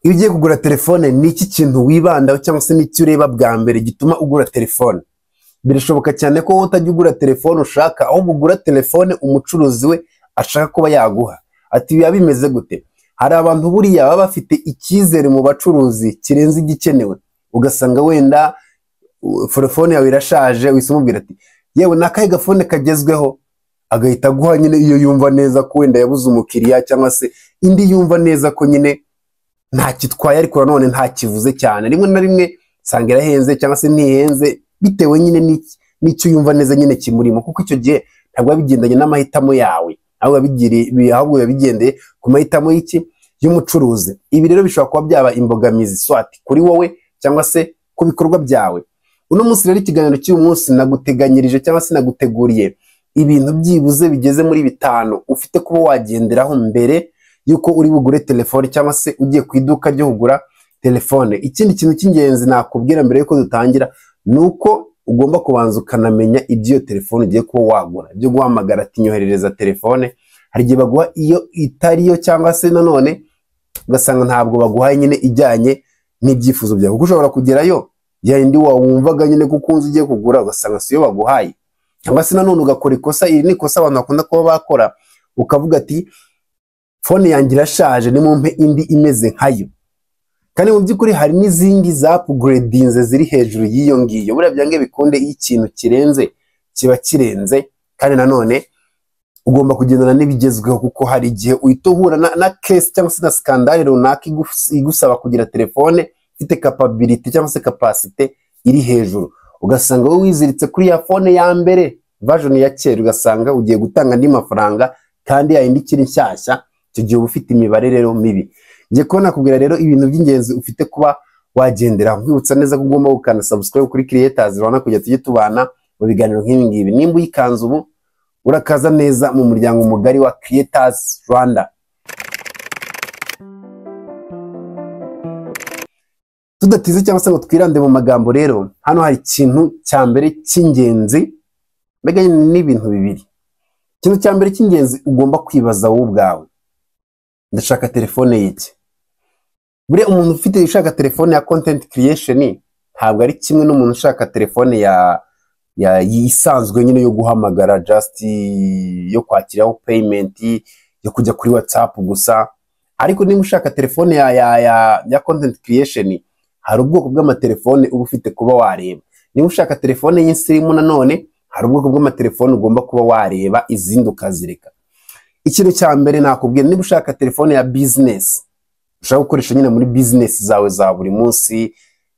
iyo ugiye kugura telefone ni iki kintu wibandaho cyangwa se n'icyo ureba bwa mbere gituma ugura telefone? Birashoboka cyane ko wowe utajya ugura telefone ushaka, ahubwo ugura telefone umucuruzi we ashaka kuba yaguha. Ati biba bimeze gute? Hari abantu buriya baba bafite icyizere mu bacuruzi kirenze igikenewe, ugasanga wenda telefone yawe irashaje, uhise umubwira ati yewe nakahe gafone kagezweho, agahita aguha nyine iyo yumva neza ko wenda yabuze umukiriya, cyangwa se indi yumva neza ko nyine nta kitwaye ariko nanone nta kivuze cyane. Rimwe na rimwe usanga irahenze cyangwa se ntihenze bitewe nyine n'icyo yumva neza nyine kimurimo, kuko icyo gihe ntabwo bigendanye n'amahitamo yawe, ahubwo biba bigendeye ku mahitamo y'umucuruzi. Ibi rero bishobora kuba byaba imbogamizi swati kuri wowe cyangwa se ku bikorwa byawe. Uno munsi rero ikiganiro cy'uyu munsi naguteganyirije cyangwa se naguteguriye ibintu byibuze bigeze muri 5 ufite kuba wagenderaho mbere yuko uri bugure telefone cyangwa se ugiye ku iduka ryo kugura telefone. Ikindi kintu cy'ingenzi nakubwira mbere yuko dutangira nuko ugomba kubanza ukanamenya ibyo telefone ugiye kuba wagura. Ibyo guhamagara ati nyoherereza telefone, hari igihe baguha iyo itariyo cyangwa se nanone ugasanga ntabwo baguhaye nyine ijyanye n'ibyifuzo byawe, kuko ushobora kugerayo ya indi wumvaga nyine kuko unzi ugiye kugura ugasanga siyo baguhaye, cyangwa se nanone ugakora ikosa. Iri ni ikosa abantu bakunda kuba bakora, ukavuga ati fone yanjye irashaje nimumpe indi imeze nkayo, kandi mu by'ukuri hari n'izindi za upgradinze ziri hejuru y'iyo ngiyo. Buriya byange bikunde iyo ikintu kirenze kiba kirenze, kandi nanone ugomba kugendana n'ibigezweho, kuko hari igihe uhita uhura na case cyangwa se na skandale runaka igusaba kugira telefone ifite capability cyangwa se capacity iri hejuru, ugasanga wowe wiziritse kuri ya fone ya mbere version ya kera, ugasanga ugiye gutanga andi mafaranga kandi yayindi ikiri nshyashya. Icyo gihe uba ufite imibare rero mibi. Ngiye kubona kubwira rero ibintu by'ingenzi ufite kuba wagendera. Nkwibutsa neza ko ugomba gukanda subscribe kuri Creators Rwanda kujya tujye tubana mu biganiro nk'ibi ngibi. Nimba uyikanze ubu urakaza neza mu muryango mugari wa Creators Rwanda. Tudatize cyangwa se ngo twirande mu magambo rero, hano hari ikintu cya mbere cy'ingenzi, mbega n'ibintu bibiri. Ikintu cya mbere cy'ingenzi ugomba kwibaza wowe ubwawe, ndashaka telefone y'iki? Buriya umuntu ufite ushaka telefone ya content creation ntabwo ari kimwe n'umuntu ushaka telefone ya isanzwe nyine yo guhamagara, just yo kwakiraho payment, yo kujya kuri WhatsApp gusa. Ariko niba ushaka telefone ya content creation, hari ubwoko bw'amatelefone uba ufite kuba wareba. Niba ushaka telefone y'insirimu nanone, hari ubwoko bw'amatelefone ugomba kuba wareba, izindi ukazireka. Ikintu cya mbere nakubwira, niba ushaka telefone ya business, ushaka gukoresha nyine muri business zawe za buri munsi,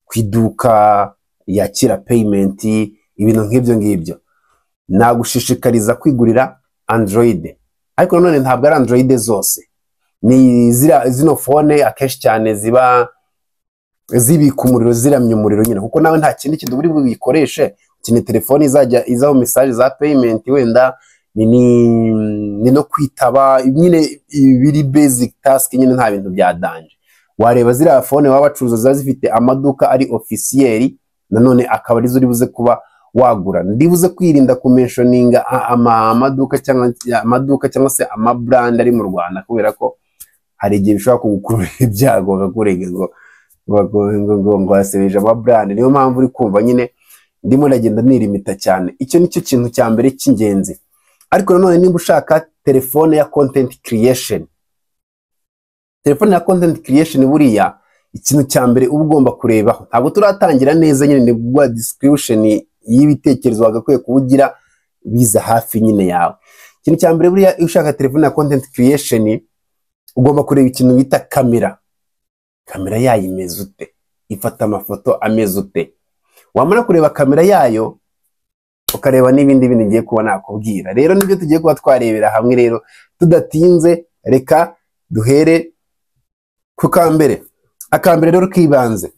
ku iduka yakira payment, ibintu nk'ibyo ngibyo, nagushishikariza kwigurira Android. Ariko nanone ntabwo ari Android zose, ni zino phone akenshi cyane ziba zibika umuriro, ziramya umuriro nyine, kuko nawe nta kindi kintu uri buyikoreshe. Ukine telefone izajya izaho message za payment, wenda ni no kwitaba nyine biri basic task nyine, nta bintu bya danje. Wareba ziriya phone waba bacuruza ziba zifite amaduka ari officiel, nanone akaba arizo uri buze kuba wagura. Ndibuze kwirinda kumentioninga amaduka cyangwa se amabrand ari mu Rwanda, kubera ko hari igihe bishobora kugukurura ibyago bakakurega ngo wasebeje amabrand. Niyo mpamvu uri kumva nyine ndimo ndagenda nirimita cyane. Icyo nicyo kintu cya mbere cy'ingenzi. Ariko nanone niba ushaka telefone ya content creation, telefone ya content creation buriya ikintu cya mbere uba ugomba kurebaho, ntabwo turatangira neza nyine, ni gwa description y'ibitekerezo wagakwiye kubugira biza hafi nyine yawe. Ikintu cya mbere buriya ushaka telefone ya content creation, ugomba kureba ikintu bita kamera. Kamera yayo imeze ute, ifata amafoto ameze ute. Wamara kureba kamera yayo, ukareba n'ibindi bintu ngiye kuba nakubwira. Rero nibyo tugiye kuba twarebera hamwe. Rero tudatinze, reka duhere ku kambere. Akambere rero kibanze,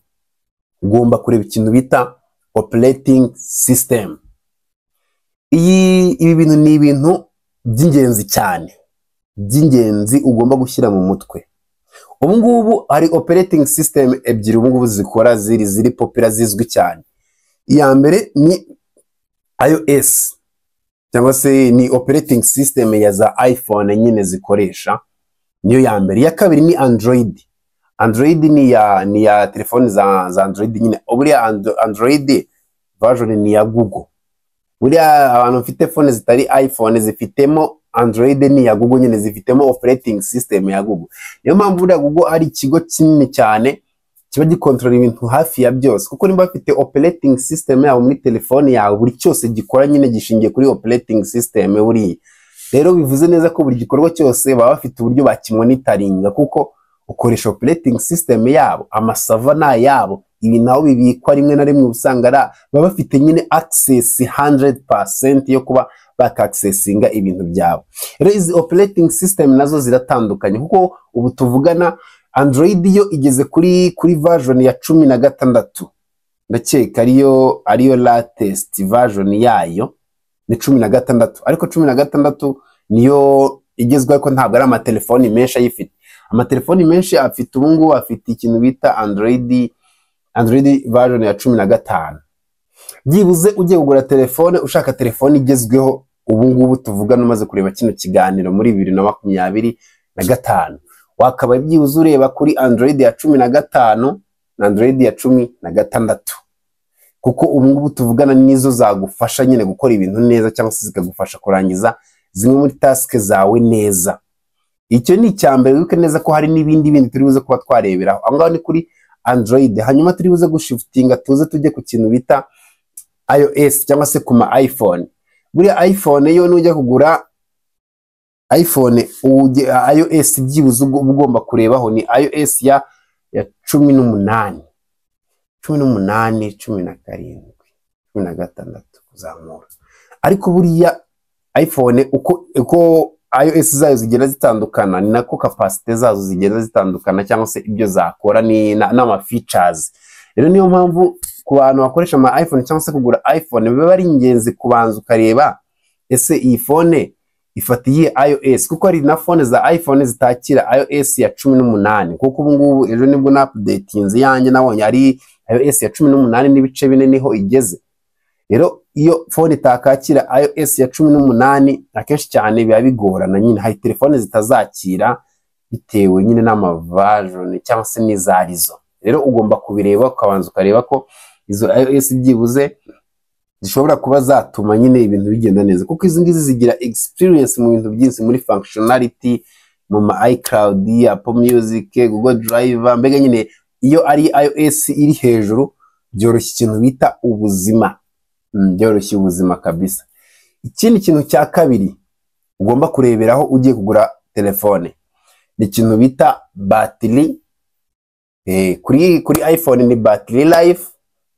ugomba kureba ikintu bita operating system. Ibi bintu ni ibintu by'ingenzi cyane, by'ingenzi ugomba gushyira mu mutwe. Ubu ngubu hari operating system ebyiri ubu ngubu zikora, ziri popular, zizwi cyane. Iya mbere ni iOS, cyangwa se ni operating system ya za iPhone nyine zikoresha, niyo ya mbere. Iya kabiri ni Android. Android ni ya telefone za Android nyine. Buriya Android version ni ya Google. Buriya abantu bafite phone zitari iPhone zifitemo Android ni ya Google nyine, zifitemo operating system ya Google. Niyo mpamvu buriya Google ari ikigo kinini cyane kiba gikontrola ibintu hafi ya byose, kuko nimba bafite operating system yabo muri telefone yawe, buri cyose gikora nyine gishingiye kuri operating system buri. Rero bivuze neza ko buri gikorwa cyose baba bafite uburyo bakimonitoringa, kuko ukoresha operating system yabo, amasava yabo, ibi naho bibikwa rimwe na rimwe usanga baba bafite nyine access 100% yo kuba bakaccessinga ibintu byabo. Rero izi operating system nazo ziratandukanye, kuko ubu tuvugana Android yo igeze kuri version ya 16, ndakeka ariyo latest version yayo ni 16, ariko 16 niyo igezweho, ko ntabwo ari amatelefoni menshi ayifite. Amatelefoni menshi afite ubungu afite ikintu bita Android version ya 15. Byibuze ugiye kugura telefone, ushaka telefone igezweho ubungubu tuvugana umaze kureba kino kiganiro muri 2025, wakaba byibuze ureba kuri Android ya 15 na Android ya 16, kuko ubungubu tuvugana nizo zagufasha nyine gukora ibintu neza, cyangwa se zikagufasha kurangiza zimwe muri task zawe neza. Icyo ni icyambere, wibuke neza ko hari n'ibindi turi buze kuba twareberaho. Aho ngaho ni kuri Android. Hanyuma turi buze gushiftinga tuze tujye ku kintu bita iOS, cyangwa se kuma iPhone. Buriya iPhone yo nujya kugura iPhone iOS byibuze ugomba kurebaho ni iOS ya 18, 17, 16 kuzamura. Ariko buriya iPhone uko iOS zayo zigenda zitandukana, ni nako capacity zazo zigenda zitandukana, cyangwa se ibyo zakora ni n'ama features. Rero niyo mpamvu ku bantu bakoresha ama iPhone cyangwa se kugura iPhone biba ari ingenzi kubanza ukareba ese iyi phone ifatiye iOS, kuko ari na phone za iPhone zitakira iOS ya 18, kuko ubu ngubu ejo nibwo na updatinze yanjye nabonye ari iOS ya 18 n'ibice 4 niho igeze. Rero iyo phone itakakira iOS ya 18 akenshi cyane biba bigorana nyine, hari telefone zitazakira bitewe nyine n'ama version cyangwa se n'izarizo. Rero ugomba kubireba ukabanza ukareba ko izo iOS byibuze zishobora kuba zatuma nyine ibintu bigenda neza, kuko izi ngizi zigira experience mu bintu byinshi, muri functionality, mu iCloud, Apple Music, Google Drive. Mbega nyine iyo ari iOS iri hejuru byoroshye ikintu bita ubuzima, byoroshye ubuzima kabisa. Ikindi kintu cya kabiri ugomba kureberaho ugiye kugura telefone ni ikintu bita battery. Kuri iPhone ni battery life,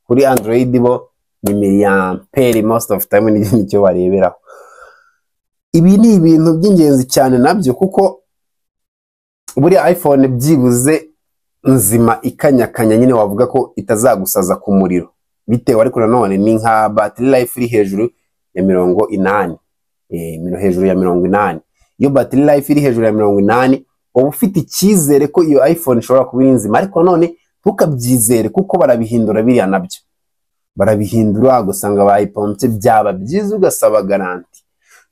kuri Android bo ni miliampere most of time nicyo bareberaho. Ibi ni ibintu by'ingenzi cyane nabyo, kuko buri iPhone byibuze nzima ikanyakanya nyine wavuga ko itazagusaza ku muriro bitewe, ariko nanone ni nka battery life iri hejuru ya 80, hejuru ya 80. Iyo battery life iri hejuru ya 80 uba ufite icyizere ko iyo iPhone ishobora kuba nzima, ariko none ntukabyizere kuko barabihindura biriya nabyo. Barabihindura gusanga bayipompye, byaba byiza ugasaba garanti.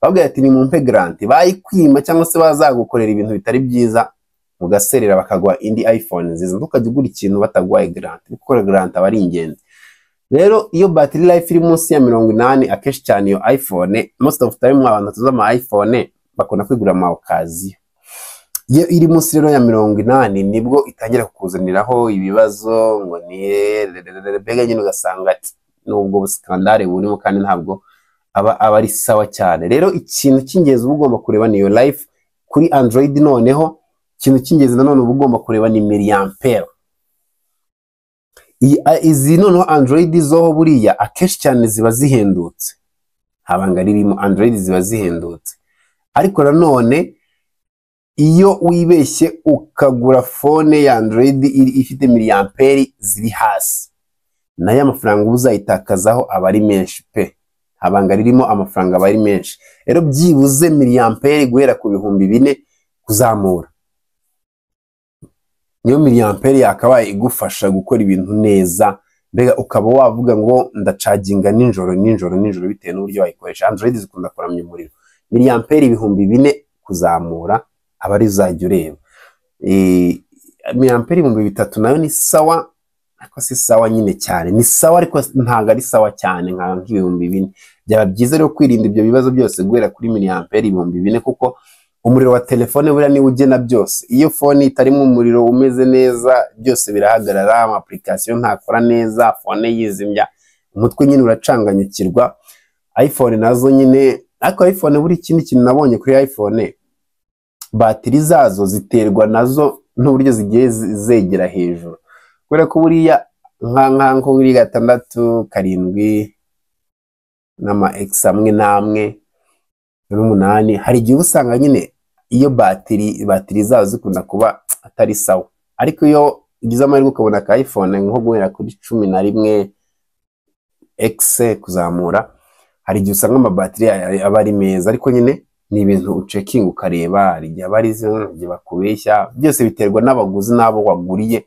Babwira ati ni mumpe garanti, bayikwima cyangwa se bazagukorera ibintu bitari byiza ugaserera bakagwa indi iPhone nziza. Ntukajye ugura ikintu batagwaye garanti, kuko garanti aba ari ingenzi. Rero iyo battery life iri munsi ya 80 akenshi cyane iyo iPhone, most of time abantu tuza ama iPhone bakona kwigura ama occasion. Iyo iri munsi rero ya 80 nibwo itangira kukuzaniraho ibibazo, ngo ni bega nyine ugasanga nubwo buskandale burimo kandi ntabwo aba ari sawa cyane. Rero ikintu cy'ingenzi uba ugomba kureba ni iyo life. Kuri Android noneho ikintu cy'ingenzi nanone uba ugomba kureba ni miliampere. Izi noneho Android zo buriya akenshi cyane ziba zihendutse, habanga ririmo Android ziba zihendutse. Ariko nanone iyo wibeshye ukagura phone ya Android ifite miliampere ziri hasi, nayo amafaranga uzayitakazaho aba ari menshi pe, habanga ririmo amafaranga aba ari menshi. Rero byibuze miliampere guhera ku 4,000 kuzamura, niyo miliampere yakabaye igufasha gukora ibintu neza. Mbega ukaba wavuga ngo ndacaginga nijoro bitewe n'uburyo wayikoresha. Android zikunda kuramya umuriro. Miliampere 4,000 kuzamura aba ari uzajya ureba. miliampere 3000 nayo ni sawa, ariko si sawa nyine cyane, ni sawa ariko ntago ari sawa cyane nka 4000. Byaba byiza rero kwirinda ibyo bibazo byose guhera kuri miliampere 4000, kuko umuriro wa telefone buriya ni ugena byose. Iyo phone itarimo umuriro umeze neza, byose birahagarara, ama application ntakora neza, phone yizimya, umutwe nyine uracanganyukirwa. iPhone nazo nyine, ariko iPhone buri ikindi kintu nabonye kuri iPhone, batiri zazo ziterwa nazo n'uburyo zigiye zegera hejuru, kubera ko buriya nko kuri 6, 7 n'ama X amwe namwe n'8, hari igihe usanga nyine iyo batiri zazo zikunda kuba atari sawa. Ariko iyo ugize amahirwe ukabona ka iPhone nko guhera kuri 11 X kuzamura, hari igihe usanga amabatiri aba ari meza. Ariko nyine ni ibintu ucekinga ukareba, hari igihe aba ari zo bakubeshya, byose biterwa n'abaguzi n'abo waguriye.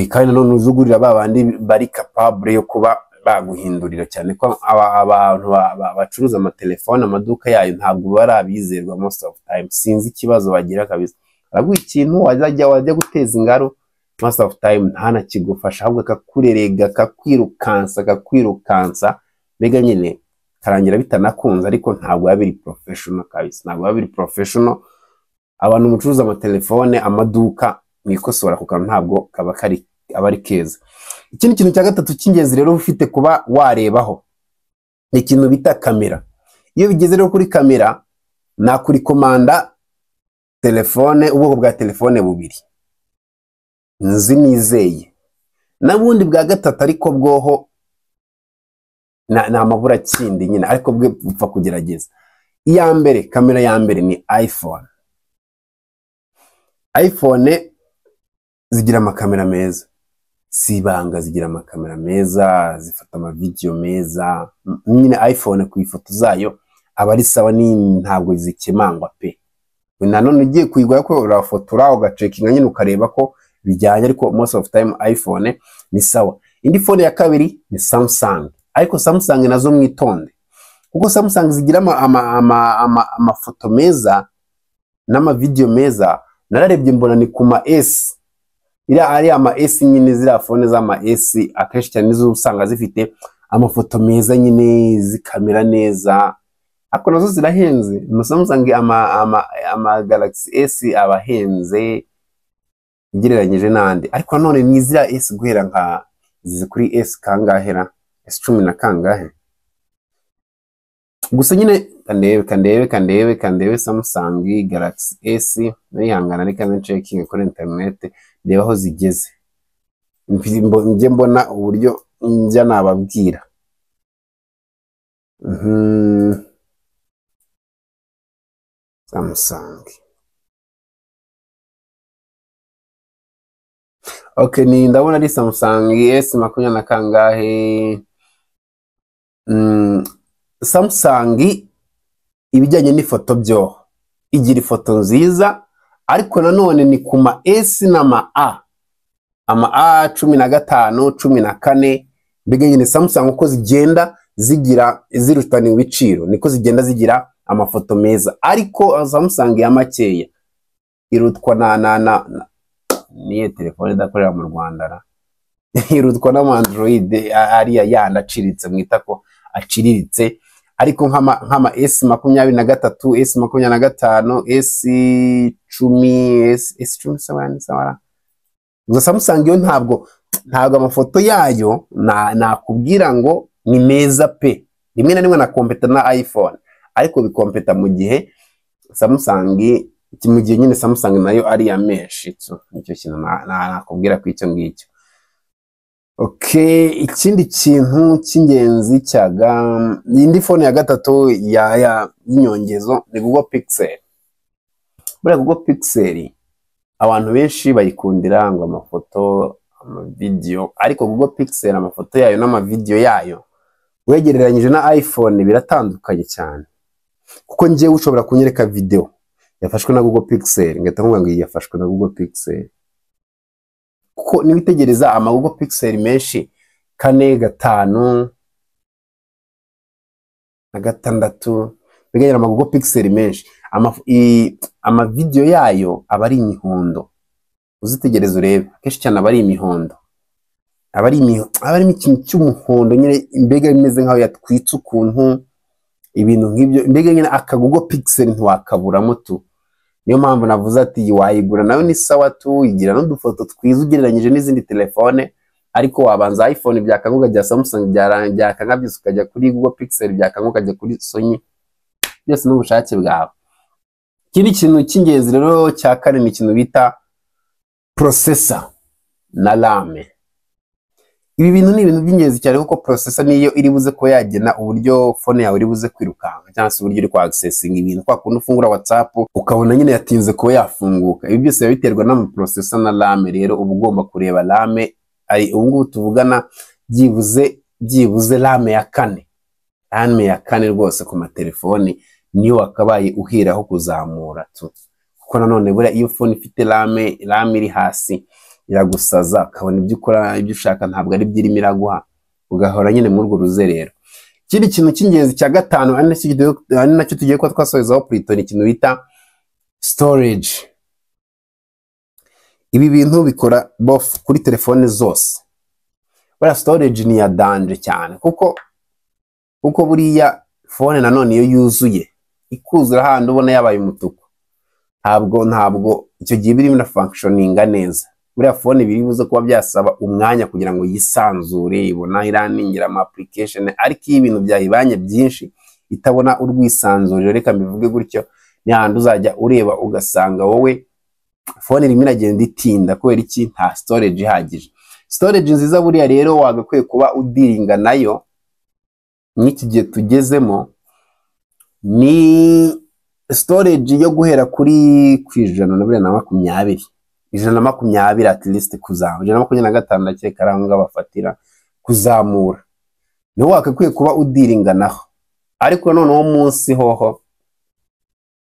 Kandi none uzugurira babandi bari capable yo kuba baguhindurira, cyane ko abantu bacuruza amatelefone amaduka yayo ntabwo barabizerwa most of time. Sinzi ikibazo bagira kabisa, araguha ikintu wajya guteza ingaro, most of time ntana kigufasha, ahubwo kakurerega, kakwirukansa, mbega nyine karangira bitanakunze. Ariko ntabwo yabiri professional kabisa, ntabwo yabiri professional. Abantu mucuruza amatelefone amaduka mwikosora kuko ntabwo kaba kari abari keza. Ikindi kintu cya gatatu cy'ingenzi rero ufite kuba warebaho ni ikintu bita kamera. Iyo bigeze rero kuri kamera, nakuri komanda telefone, ubwoko bwa telefone bubiri nzi nizeye, nabundi bwa gatatu ariko bwoho na mabura kindi nyine, ariko bwe bupfa kugerageza. Iya mbere, kamera ya mbere ni iPhone zigira amakamera meza, sibanga zigira amakamera meza, zifata ama video meza nyine. iPhone ku ifoto zayo aba ari sawa, ni ntabwo zikemangwa pe. Nanone ugiye kuyigura ko urafotora ugacekinga nyine ukareba ko bijyanye, ariko most of time iPhone ni sawa. Indi phone ya kabiri ni Samsung, ariko Samsung nazo mwitonde, kuko Samsung zigira amafoto meza n'ama video meza. Nararebye mbona ni kuma S, ira ari ama S nyine, zira phone z'ama S akenshi cyane nizo usanga zifite amafoto meza nyine, zikamera neza, ariko nazo zirahenze. Samsung ama Galaxy S abahenze ugereranyije n'andi, ariko none ni zira S guhera nka zize kuri S kangahera, S10 na kangahe gusa nyine. Kandebe Samsung Galaxy S nayihangana, reka nchecking kuri internet ndeba aho zigeze, njye mbona uburyo njya nababwira. Samsung, okay, ni ndabona ari Samsung S20 na kangahe. Samsung ibijyanye n'ifoto byo igira ifoto nziza, ariko nanone ni kuma S n'ama A 15, 14. Mbega nyine Samsung uko zigenda zigira zirutana ibiciro, niko zigenda zigira amafoto meza. Ariko Samsung ya makeya irutwa na niye telefone idakorera mu Rwanda irutwa na Android ariya yanda aciritse, mwita ko aciriritse. Ariko nk'ama S23, S25, S10 sawa. Gusa Samsung yo ntabwo amafoto yayo nakubwira ngo ni meza pe. Rimwe na rimwe na kompeta na iPhone, ariko bikompeta mu gihe Samsung, mu gihe nyine Samsung nayo ari ya mesh. Nicyo kintu nakubwira ku icyo ngicyo. Okay, ikindi kintu cy'ingenzi cyaga indi phone ya gatatu y'inyongezo ni Google Pixel. Buriya Google Pixel abantu benshi bayikundira ngo amafoto, ama video, ariko Google Pixel amafoto yayo n'ama video yayo wegereranyije na iPhone biratandukanye cyane. Kuko njyewe ushobora kunyereka video yafashwe na Google Pixel ngahita nkuvuga ngo yafashwe na Google Pixel, kuko nibitegereza ama Google Pixel menshi 4, 5 na 6 biganyira ama Google Pixel menshi ama video yayo aba ari imihondo, uzitegereza urebe kenshi cyane aba ari imihondo, aba ari ikintu cy'umuhondo nyine, mbega bimeze nkaho yatwitse ukuntu, ibintu nk'ibyo, mbega nyine aka Google Pixel ntiwakaburamo tu. Niyo mpamvu navuze ati wayigura nayo ni sawa tu, igira n'udufoto twiza ugereranyije n'izindi telefone, ariko wabanza iPhone byakanga ukajya Samsung, byakanga byose ukajya kuri Google Pixel, byakanga ukajya kuri Sony, byose n'ubushake bwawe. Ikindi kintu cy'ingenzi rero cya kane ni ikintu bita processor na RAM. Ibi bintu ni ibintu by'ingenzi cyane kuko processor niyo iri buze ko yagena uburyo phone yawe iri buze kwirukanka, cyangwa se uburyo iri kwa accessing ibintu, kwa kundi ufungura WhatsApp ukabona nyine yatinze ko yafunguka. Ibi byose biterwa na processor na RAM. Rero uba ugomba kureba RAM, ari ubu ngubu tuvugana byibuze RAM ya kane. RAM ya kane rwose ku matelefoni niyo wakabaye uheraho kuzamura tu, kuko nanone buriya iyo phone ifite RAM iri hasi iragusaza, ukabona ibyo ukora ibyo ushaka ntabwo ari byirimo iraguha, ugahora nyine muri urwo ruzerero. Ikindi kintu cy'ingenzi cya gatanu ari nacyo tugiye kuba twasorezaho Pluto ni ikintu bita storage. Ibi bintu bikora both kuri telefone zose. Buriya storage ni ya danger cyane, kuko buriya phone nanone iyo yuzuye ikuzura handi ubona yabaye umutuku, ntabwo icyo gihe birimo na functioninga neza. Buriya phone biri buze kuba byasaba umwanya kugira ngo yisanzure, ibona iraningira ama application, ariko iyo ibintu byayibanye byinshi itabona urwisanzuriro, reka mbivuge gutyo, ni handi uzajya ureba ugasanga wowe phone irimo iragenda itinda kubera iki? Nta storage ihagije. Storage nziza buriya rero wagakwiye kuba udiringa nayo n'iki gihe tugezemo, ni storage yo guhera kuri 120, 120 at least kuzamura, 125 ndakeka aranga bafatira kuzamura, niho wakakwiye kuba udiringa naho. Ariko noneho munsi hoho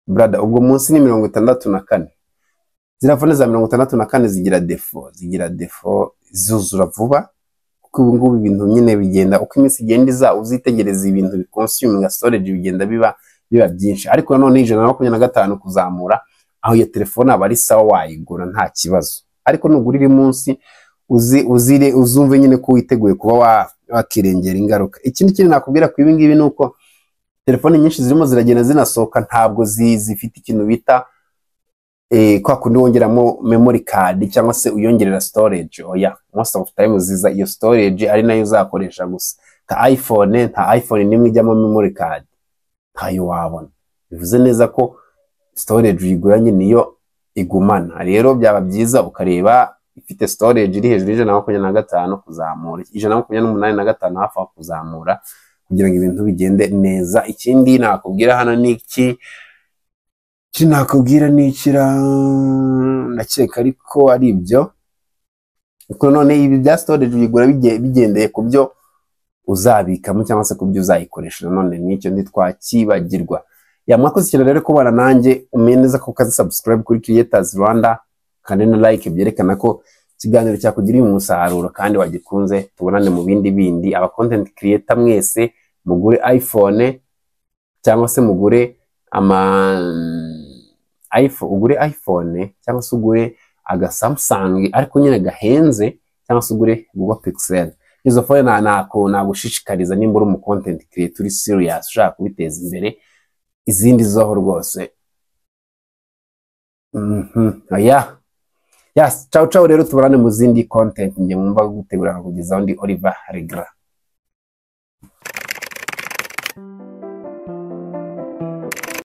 brother, ubwo munsi ni 64. Zirafone za 64 zigira defo zuzura vuba, kuko ubu ngubu ibintu nyine bigenda uko iminsi igenda iza, uzitegereza ibintu biconsuminga storage bigenda biba byinshi. Ariko nanone 125 kuzamura, aho iyo telefone aba ari sawa, wayigura nta kibazo. Ariko nugura iri munsi uzumve nyine ko witeguye kuba wakirengera ingaruka. Ikindi kintu nakubwira ku ibi ngibi nuko telefone nyinshi zirimo ziragenda zinasohoka ntabwo zifite ikintu bita kwa kundi wongeramo memory card cyangwa se uyongerera storage. Oya, most of time ziza iyo storage ari nayo uzakoresha gusa. Nta iPhone nimwe ijyamo memory card, ntayo wabona. Bivuze neza ko storage uyiguranye niyo igumana. Rero byaba byiza ukareba ifite storage iri hejuru y'125 kuzamura, 128 hafi aho kuzamura, kugira ngo ibintu bigende neza. Ikindi nakubwira hano ni iki? Nakubwira ni ikira, ndakeka ariko ari ibyo. Kuko none ibi bya storage uyigura bigendeye ku byo uzabikamo cyangwa se ku byo uzayikoresha. None nicyo twakibagirwa. Mwakoze cyane rero kubana nanjye, umenye neza ko ukaze subscribe kuri Creators Rwanda kandi na like, byerekana ko ikiganiro cyakugiriye umusaruro kandi wagikunze. Tubonane mu bindi. Aba content creator mwese mugure iPhone cyangwa se mugure ugure iPhone cyangwa se ugure aga Samsung ariko nyine gahenze, cyangwa se ugure Google Pixel. Izo phone nagushishikariza nimba uri mu content creator uri serious ushaka kubiteza imbere. Izindi zoho rwose ciao rero tubonane mu zindi content nge mwumva gutegura kugezaho. Ndi Oliver Regra.